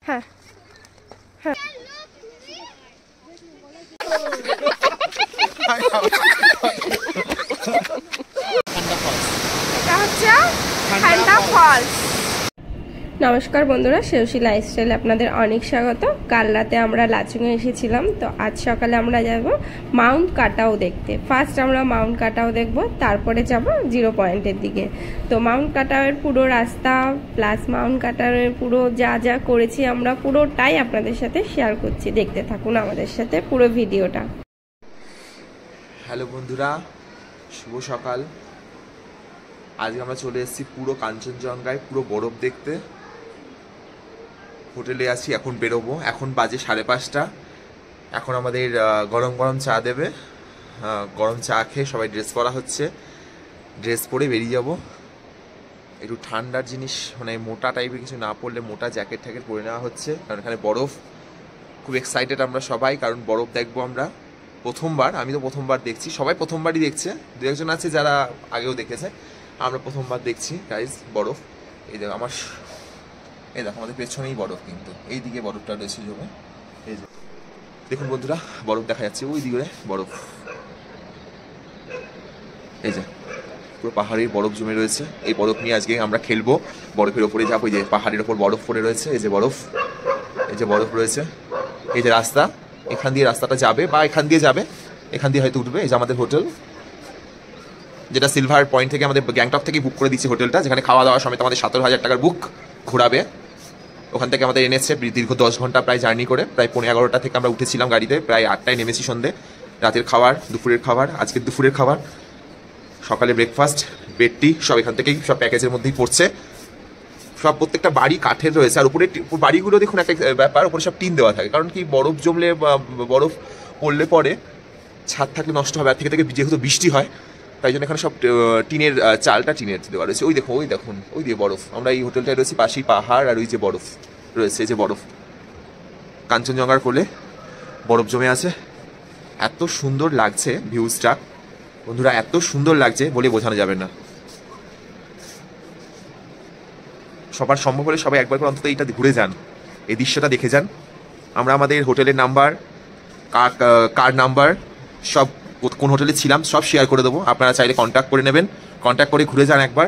হ্যাঁ হ্যাঁ এটা হচ্ছে ঠান্ডা ফলস। নমস্কার বন্ধুরা, শেউসী লাইফস্টাইলে আপনাদের অনেক স্বাগত। কাল রাতে আমরা লাচুংয়ে এসেছিলাম, তো আজ সকালে আমরা যাব মাউন্ট কাটাও দেখতে। ফার্স্ট আমরা মাউন্ট কাটাও দেখব, তারপরে যাব জিরো পয়েন্টের দিকে। তো মাউন্ট কাটাওয়ের পুরো রাস্তা প্লাস মাউন্ট কাটাওয়ের পুরো যা যা করেছি আমরা পুরোটাই আপনাদের সাথে শেয়ার করছি। দেখতে থাকুন আমাদের সাথে পুরো ভিডিওটা। হ্যালো বন্ধুরা, শুভ সকাল। আজকে আমরা চলে এসেছি পুরো কাঞ্চনজঙ্ঘায় পুরো বরফ দেখতে। হোটেলে আছি, এখন বেরোবো। এখন বাজে 5:30। এখন আমাদের গরম গরম চা দেবে। গরম চা খেয়ে সবাই ড্রেস পরা হচ্ছে। ড্রেস পরে বেরিয়ে যাব। একটু ঠান্ডার জিনিস মানে মোটা টাইপের কিছু না পরলে, মোটা জ্যাকেট ট্যাকেট পরে নেওয়া হচ্ছে, কারণ এখানে বরফ। খুব এক্সাইটেড আমরা সবাই, কারণ বরফ দেখবো আমরা প্রথমবার। আমি তো প্রথমবার দেখছি, সবাই প্রথমবারই দেখছে। দু একজন আছে যারা আগেও দেখেছে, আমরা প্রথমবার দেখছি গাইজ বরফ। এই দেখো এই দেখো আমাদের পেছনেই বরফ, কিন্তু এই দিকে বরফটা রয়েছে জমে। এই যে দেখুন বন্ধুরা, বরফ দেখা যাচ্ছে ওই দিকে বরফ। এই যে পুরো পাহাড়ের বরফ জমে রয়েছে। এই বরফ নিয়ে আজকে আমরা খেলবো, বরফের ওপরে যাবো। এই যে পাহাড়ের ওপর বরফ পড়ে রয়েছে, এই যে বরফ, এই যে বরফ রয়েছে। এই যে রাস্তা, এখান দিয়ে রাস্তাটা যাবে বা এখান দিয়ে যাবে, এখান দিয়ে হয়তো উঠবে। এই যে আমাদের হোটেল, যেটা সিলভার পয়েন্ট থেকে আমাদের গ্যাংটক থেকে বুক করে দিচ্ছে হোটেলটা, যেখানে খাওয়া দাওয়া সমেত আমাদের 17,000 টাকার বুক ঘোরাবে। ওখান থেকে আমাদের এনেছে দীর্ঘ 10 ঘন্টা প্রায় জার্নি করে। প্রায় 11:30 থেকে আমরা উঠেছিলাম গাড়িতে, প্রায় 8টায় নেমেছি সন্ধ্যে। রাতের খাবার, দুপুরের খাবার, আজকের দুপুরের খাবার, সকালে ব্রেকফাস্ট, বেড টি সব এখান থেকেই, সব প্যাকেজের মধ্যেই পড়ছে। সব প্রত্যেকটা বাড়ি কাঠের রয়েছে। আর উপরে বাড়িগুলো দেখুন একটা ব্যাপার, উপরে সব টিন দেওয়া থাকে। কারণ কি, বরফ জমলে বরফ পড়লে পরে ছাদ থাকলে নষ্ট হবে। আর থেকে যেহেতু বৃষ্টি হয়, তাই জন্য এখানে সব টিনের চালটা টিনের দেওয়া রয়েছে। ওই দেখুন, ওই দেখুন, ওই দিয়ে বরফ। আমরা এই হোটেলটায় রয়েছি, পাশেই পাহাড়, আর ওই যে বরফ রয়েছে, এই যে বরফ। কাঞ্চনজঙ্ঘার কোলে বরফ জমে আছে। এত সুন্দর লাগছে ভিউজটা বন্ধুরা, এত সুন্দর লাগছে বলে বোঝানো যাবে না। সবার সম্ভব হলে সবাই একবার করে অন্তত এইটা ঘুরে যান, এই দৃশ্যটা দেখে যান। আমরা আমাদের হোটেলের নাম্বার, কার নাম্বার, সব কোন হোটেলে ছিলাম সব শেয়ার করে দেবো। আপনারা চাইলে কন্ট্যাক্ট করে নেবেন, কন্ট্যাক্ট করে ঘুরে যান একবার।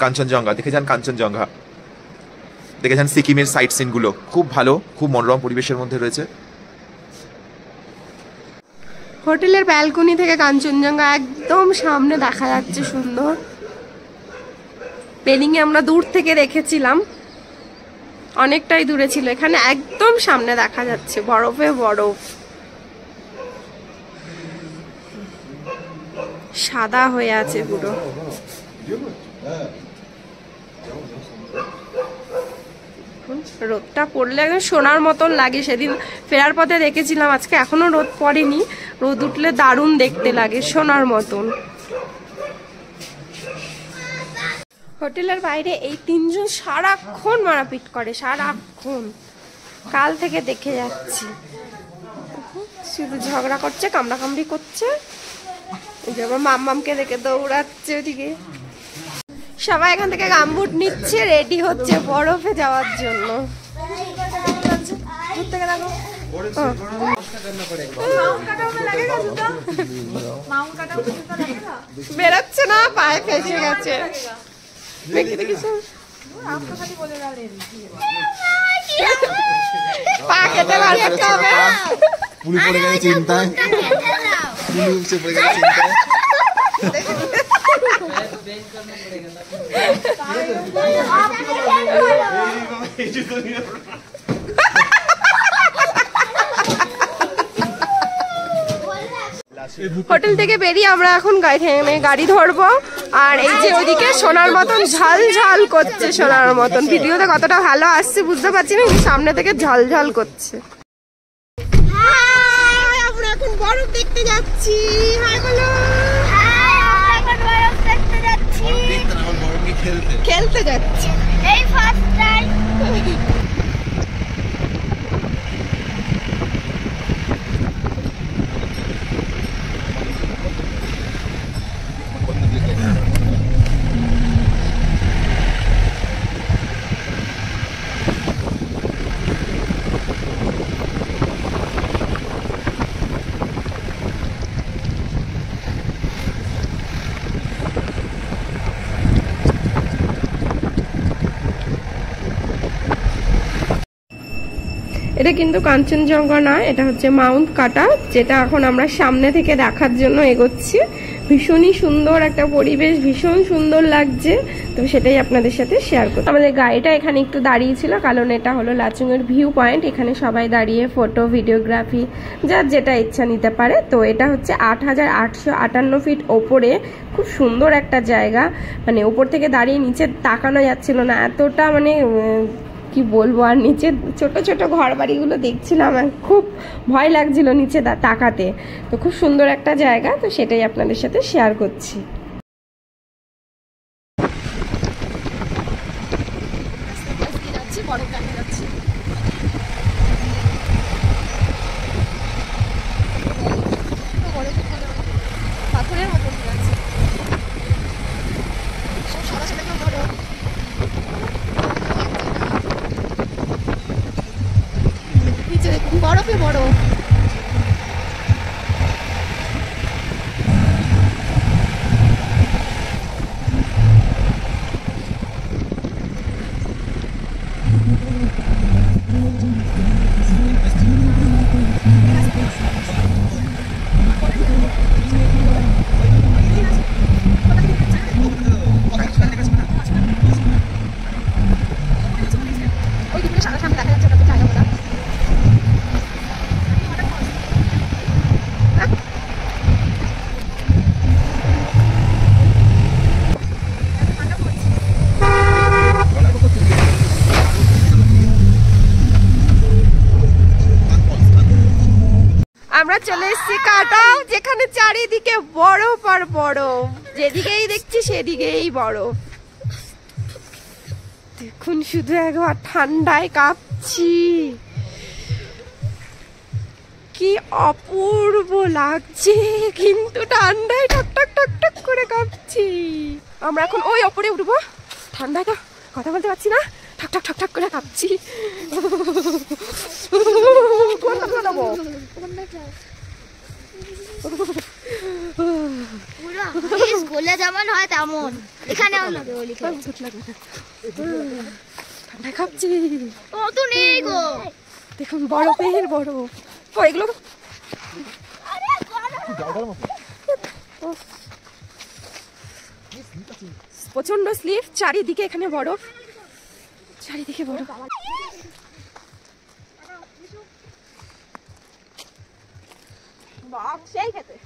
কাঞ্চনজঙ্ঘা দেখে যান, কাঞ্চনজঙ্ঘা দেখে যান। সিকিমের সাইট সিনগুলো খুব ভালো, খুব মনোরম পরিবেশের মধ্যে রয়েছে। হোটেলের ব্যালকনি থেকে কাঞ্চনজঙ্ঘা একদম সামনে দেখা যাচ্ছে, সুন্দর। পেলিংয়ে আমরা দূর থেকে দেখেছিলাম, অনেকটাই দূরে ছিল। এখানে একদম সামনে দেখা যাচ্ছে, বরফে বরফ, সাদা হয়ে আছে পুরো। রোদটা পড়লে একদম সোনার মতন লাগে। সেদিন ফেরার পথে দেখেছিলাম, আজকে এখনো রোদ পড়েনি। রোদ উঠলে দারুণ দেখতে লাগে, সোনার মতন। হোটেলের বাইরে এই তিনজন সারাক্ষণ মারাপিট করে, সারাক্ষণ। কাল থেকে দেখে যাচ্ছি, শুধু ঝগড়া করছে, কামড়াকামড়ি করছে। যেমন মাম্মামকে দেখে দৌড়াচ্ছে ওদিকে। সবাই এখান থেকে গামবুট নিচ্ছে, রেডি হচ্ছে বরফে যাওয়ার জন্য। বেরোচ্ছে না, পায়ে ফেসে গেছে। দেখি দেখি পা খেতে পারতে হবে। পুলি পড়ে গেছে চিন্তায়, পুলি পড়ে গেছে চিন্তায়। হোটেল থেকে বেরিয়ে আমরা এখন গাড়ি ধরবো। আর এই যে ওইদিকে সোনার মতন ঝালঝাল করছে, সোনার মতন। ভিডিওতে কতটা ভালো আসছে বুঝতে পারছি না, সামনে থেকে ঝালঝাল করছে। আমরা এখন বরফ দেখতে যাচ্ছি। হাই বলো। খেলতে যাচ্ছি, এই ফার্স্ট টাইম। এটা কিন্তু কাঞ্চনজঙ্ঘা নয়, এটা হচ্ছে মাউন্ট কাটা, যেটা এখন আমরা সামনে থেকে দেখার জন্য এগোচ্ছি। ভীষণই সুন্দর একটা পরিবেশ, ভীষণ সুন্দর লাগছে, তো সেটাই আপনাদের সাথে শেয়ার করছি। আমাদের গাড়িটা এখানে একটু দাঁড়িয়েছিল, কারণ এটা হলো লাচুংয়ের ভিউ পয়েন্ট, এখানে সবাই দাঁড়িয়ে ফটো ভিডিওগ্রাফি যার যেটা ইচ্ছা নিতে পারে। তো এটা হচ্ছে 8858 ফিট ওপরে, খুব সুন্দর একটা জায়গা, মানে ওপর থেকে দাঁড়িয়ে নিচে তাকানো যাচ্ছিল না, এতটা মানে কি বলবো। আর নিচে ছোট ছোট ঘর বাড়িগুলো দেখছিলাম, খুব ভয় লাগছিল নিচে তাকাতে। তো খুব সুন্দর একটা জায়গা, তো সেটাই আপনাদের সাথে শেয়ার করছি। বরফে বড় আমরা চলে এসেছি কাটাও, যেখানে চারিদিকে বরফ আর বরফ, যেদিকেই দেখছি সেদিকেই বরফ। দেখুন শুধু একবার, ঠান্ডায় কাঁপছি, কি অপূর্ব লাগছে, কিন্তু ঠান্ডায় ঠকঠক ঠকঠক করে কাঁপছি। আমরা এখন ওই ওপরে উঠবো, ঠান্ডায় তো কথা বলতে পারছি না, ঠকঠক ঠকঠক করে কাঁপছি। বলে যেমন হয় তেমন এখানে ঠান্ডায় কাঁপছি। অত নেই গো, দেখুন বরফের বরফ। এগুলো প্রচন্ড স্লিপ, চারিদিকে এখানে বরফ, চারিদিকে বরফ। সেই খেতে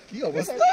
কি অবস্থা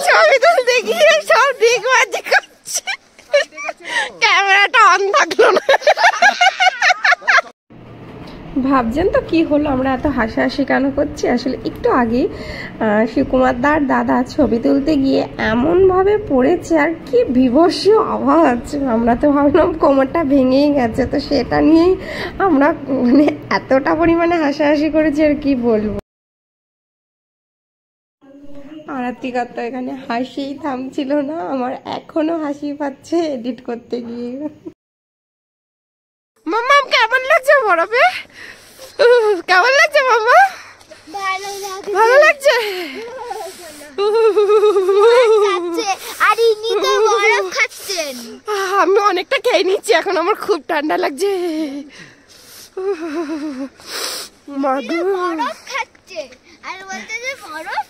ছবি তুলতে গিয়ে সব দিকবাজি করছে, ক্যামেরাটা অন থাকলো না। ভাবছেন তো কি হলো আমরা এত হাসাহাসি কেন করছি? আসলে একটু আগে শিবকুমার দার দাদা ছবি তুলতে গিয়ে এমন ভাবে পড়েছে, আর কি বিভৎস আওয়াজ। আমরা তো ভাবলাম কোমরটা ভেঙেই গেছে, তো সেটা নিয়েই আমরা মানে এতটা পরিমাণে হাসাহাসি করেছি আর কি বলবো। আরাত্রিকার তো এখানে হাসিই থামছিল না, আমার এখনো হাসি পাচ্ছে এডিট করতে গিয়ে। মাম্মা কেমন লাগছে বরফে? কেমন লাগছে মাম্মা? ভালো লাগছে। আর ইনি তো বরফ খাচ্ছেন। আমি অনেকটা খেয়ে নিচ্ছি, এখন আমার খুব ঠান্ডা লাগছে। বরফ খাচ্ছে আর বলতে যে বরফ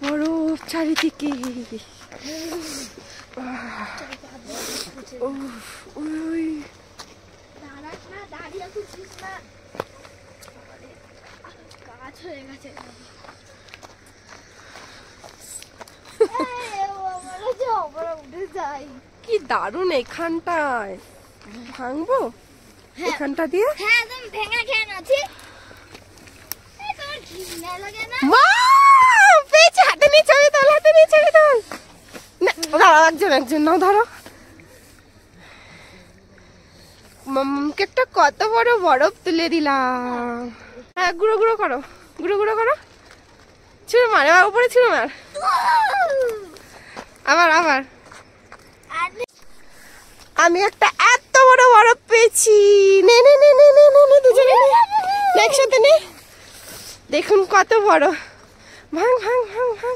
বরফ চারিদিকে, কি দারুণ এখানটায় ভাঙবো এখানটা দিয়ে হাতে নিয়ে ছবি তোল হাতে নিয়ে ছবি তোল একজন একজন নাও ধরো মামকে একটা কত বড় বরফ তুলে দিলাম হ্যাঁ গুঁড়ো গুঁড়ো করো গুঁড়ো গুঁড়ো করো ছুঁড়ে মার এবার উপরে ছুঁড়ে মার আবার আবার আমি একটা এত বড় বরফ পেয়েছি নে নে নে নে নে নে দুজনে একসাথে নে দেখুন কত বড় ভাঙ ভাঙ ভাঙ ভাঙ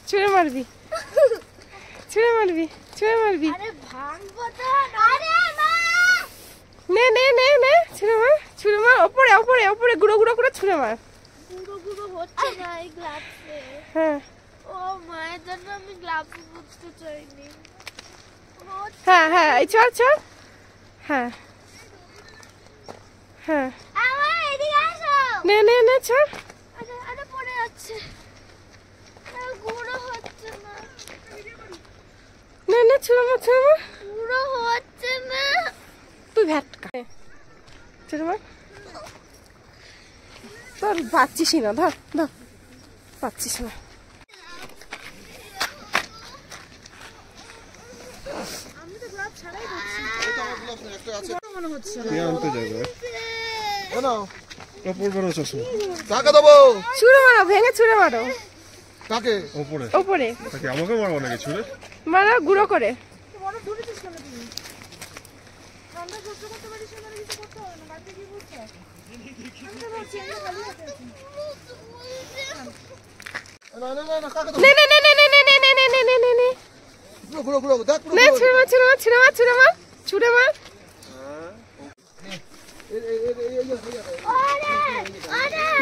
ছুঁড়ে মারবি ছুঁড়ে মারবি ছুঁড়ে মারবি নে নে নে নে ছুঁড়ে মার ওপরে ওপরে ওপরে গুঁড়ো গুঁড়ো করে ছুঁড়ে মার হ্যাঁ হ্যাঁ হ্যাঁ এই চল চল হ্যাঁ হ্যাঁ নে নে নে চল নে নে ছুঁড়ে মার তুই ভ্যাটকা ছুঁড়ে মার তোর পাচ্ছিস না ধর ধর পাচ্ছিস না ছুঁড়ে মারো ভেঙে ছুঁড়ে মারো ওপরে আমাকে মারবো নাকি ছুঁড়ে মারো গুঁড়ো করে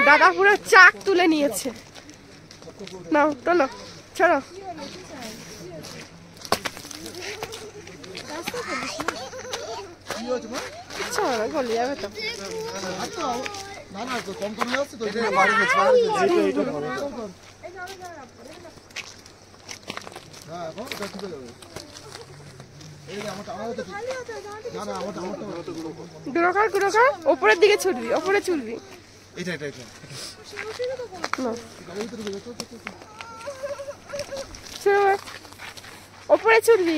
দাদা পুরো চাক তুলে নিয়েছে নাও তোলো চলো গলি যাবে তো উপরের দিকে ছুটবি ওপরে ছুটবি ওপরে ছুটবি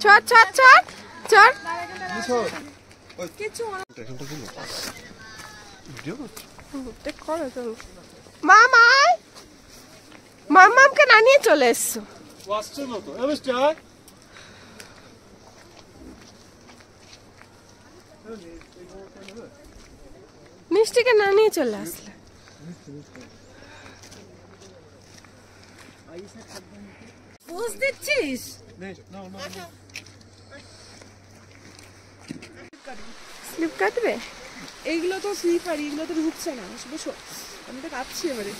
চল চল চল চল মামাই মামামকে না নিয়ে চলে এসছো মিষ্টিকে না নিয়ে চলে আসলে বুঝ দিচ্ছিস স্লিপ কাটবে এইগুলো তো স্লিপার এগুলো তো ঢুকছে না বসো আমি তো কাঁপছি এবারে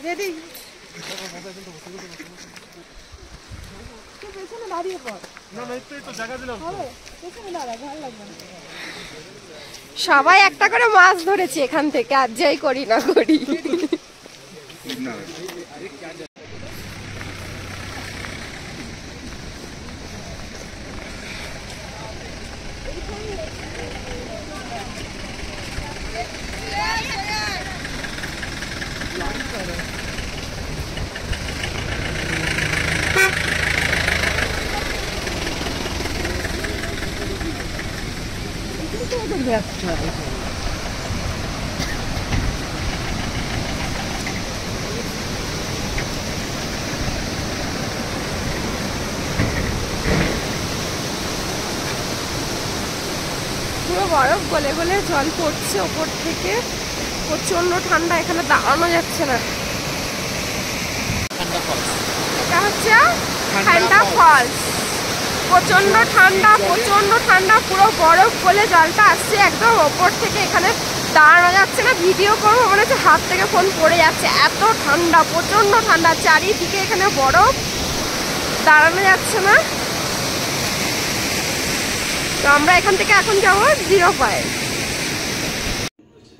রেডি পেছনে দাঁড়িয়ে পড় পেছনে দাঁড়া ভালো লাগবে না সবাই একটা করে মাছ ধরেছে এখান থেকে আর যাই করি না করি পুরো বরফ গলে গলে জল পড়ছে ওপর থেকে প্রচন্ড ঠান্ডা এখানে দাঁড়ানো যাচ্ছে না এটা হচ্ছে ঠান্ডা ফলস প্রচন্ড ঠান্ডা পুরো বরফ গলে জলটা আসছে একদম ওপর থেকে এখানে দাঁড়ানো যাচ্ছে না, ভিডিও করবো মনে হচ্ছে হাত থেকে ফোন পড়ে যাচ্ছে, এত ঠান্ডা, প্রচন্ড ঠান্ডা, চারিদিকে এখানে বরফ, দাঁড়ানো যাচ্ছে না। তো আমরা এখান থেকে এখন যাবো 0 পয়েন্ট।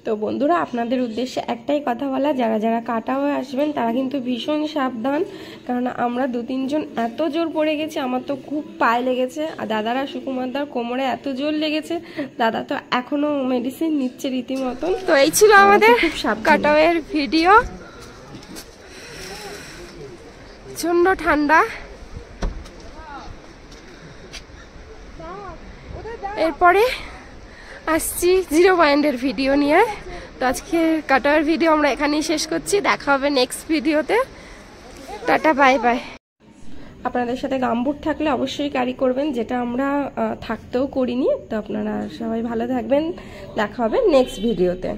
তো বন্ধুরা, আপনাদের উদ্দেশ্যে একটাই কথা বলা, যারা যারা কাটা হয়ে আসবেন তারা কিন্তু ভীষণ সাবধান, কারণ আমরা 2-3 জন এত জোর পড়ে গেছি, আমার তো খুব পায়ে লেগেছে, আর দাদারা সুকুমারদার কোমরে এত জোর লেগেছে, দাদা তো এখনো মেডিসিন নিচ্ছে রীতিমতন। তো এই ছিল আমাদের কাটাওয়ের ভিডিও। প্রচন্ড ঠান্ডা। এরপরে আসছি 0 পয়েন্টের ভিডিও নিয়ে। তো আজকে কাটার ভিডিও আমরা এখানেই শেষ করছি, দেখা হবে নেক্সট ভিডিওতে। Tata, bye bye. আপনাদের সাথে গামবুট থাকলে অবশ্যই ক্যারি করবেন, যেটা আমরা থাকতেও করিনি। তো আপনারা সবাই ভালো থাকবেন, দেখা হবে নেক্সট ভিডিওতে।